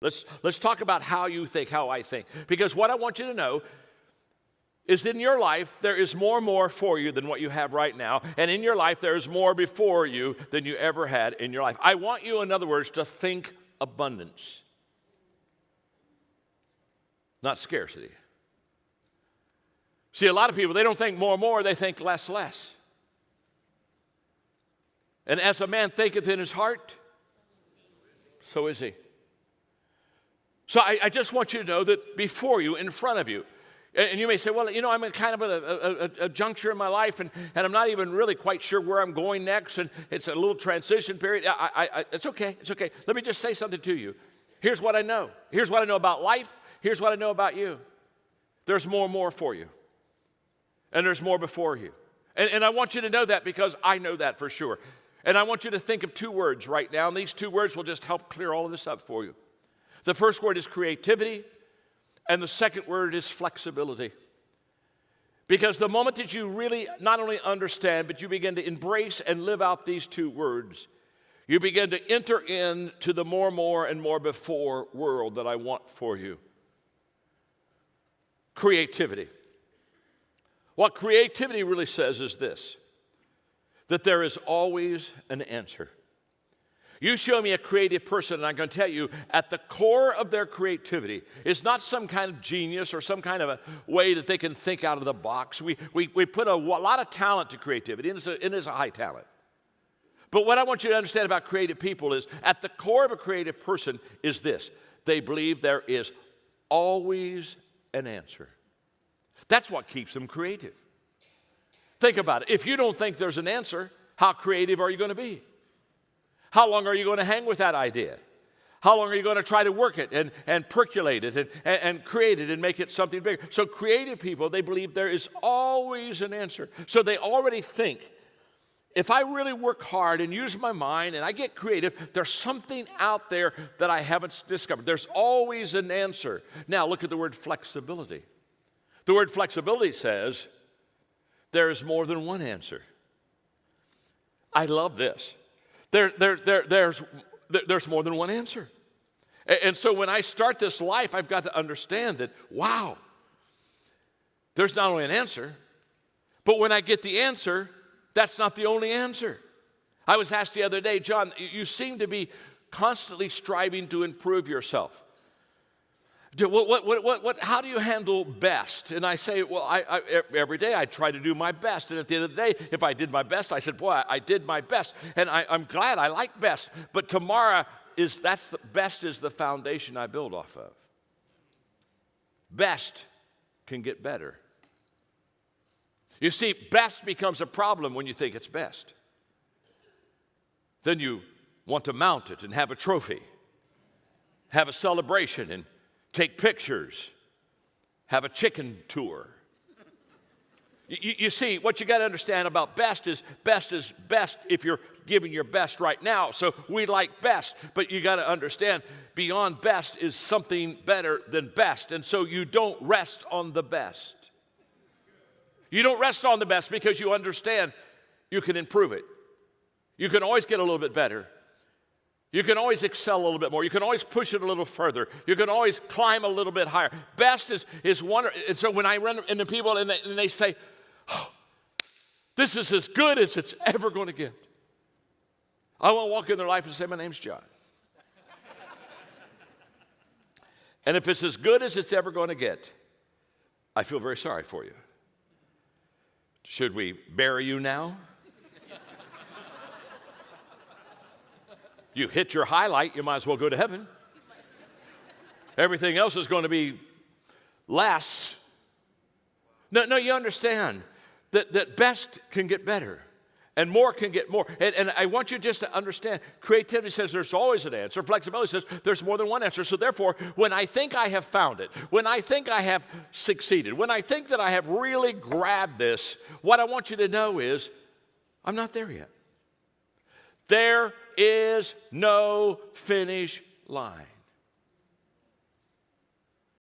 Let's talk about how you think, how I think. Because what I want you to know is in your life, there is more for you than what you have right now. And in your life, there is more before you than you ever had in your life. I want you, in other words, to think abundance, not scarcity. See, a lot of people, they don't think more, they think less. And as a man thinketh in his heart, so is he. So I just want you to know that before you, in front of you, and you may say, well, I'm in kind of a juncture in my life, and I'm not even really quite sure where I'm going next, and it's a little transition period. It's okay. Let me just say something to you. Here's what I know. Here's what I know about life. Here's what I know about you. There's more for you, and there's more before you. And I want you to know that because I know that for sure. And I want you to think of two words right now, and these two words will just help clear all of this up for you. The first word is creativity, and the second word is flexibility. Because the moment that you really not only understand, but you begin to embrace and live out these two words, you begin to enter into the more and more before world that I want for you. Creativity. What creativity really says is this, that there is always an answer. You show me a creative person, and I'm going to tell you, at the core of their creativity is not some kind of genius or some kind of a way that they can think out of the box. We put a lot of talent to creativity, and it is a high talent. But what I want you to understand about creative people is, at the core of a creative person is this. They believe there is always an answer. That's what keeps them creative. Think about it. If you don't think there's an answer, how creative are you going to be? How long are you going to hang with that idea? How long are you going to try to work it and percolate it and create it and make it something bigger? So creative people, they believe there is always an answer. So they already think, if I really work hard and use my mind and I get creative, there's something out there that I haven't discovered. There's always an answer. Now look at the word flexibility. The word flexibility says there is more than one answer. I love this. There's more than one answer. And so when I start this life, I've got to understand that, wow, there's not only an answer, but when I get the answer, that's not the only answer. I was asked the other day, John, you seem to be constantly striving to improve yourself. How do you handle best? And I say, well, every day I try to do my best. And at the end of the day, if I did my best, I said, boy, I did my best. And I'm glad I like best. But tomorrow, best is the foundation I build off of. Best can get better. You see, best becomes a problem when you think it's best. Then you want to mount it and have a trophy, have a celebration, and take pictures, have a chicken tour. You see, what you got to understand about best is best if you're giving your best right now. So we like best, but you got to understand beyond best is something better than best. And so you don't rest on the best. You don't rest on the best because you understand you can improve it. You can always get a little bit better. You can always excel a little bit more. You can always push it a little further. You can always climb a little bit higher. Best is wonderful. And so when I run into people and they say, oh, this is as good as it's ever going to get, I want to walk in their life and say, my name's John. And if it's as good as it's ever going to get, I feel very sorry for you. Should we bury you now? You hit your highlight, you might as well go to heaven. Everything else is going to be less. No, you understand that best can get better and more can get more. And I want you just to understand, creativity says there's always an answer. Flexibility says there's more than one answer. So therefore, when I think I have found it, when I think I have succeeded, when I think that I have really grabbed this, what I want you to know is I'm not there yet. There is no finish line.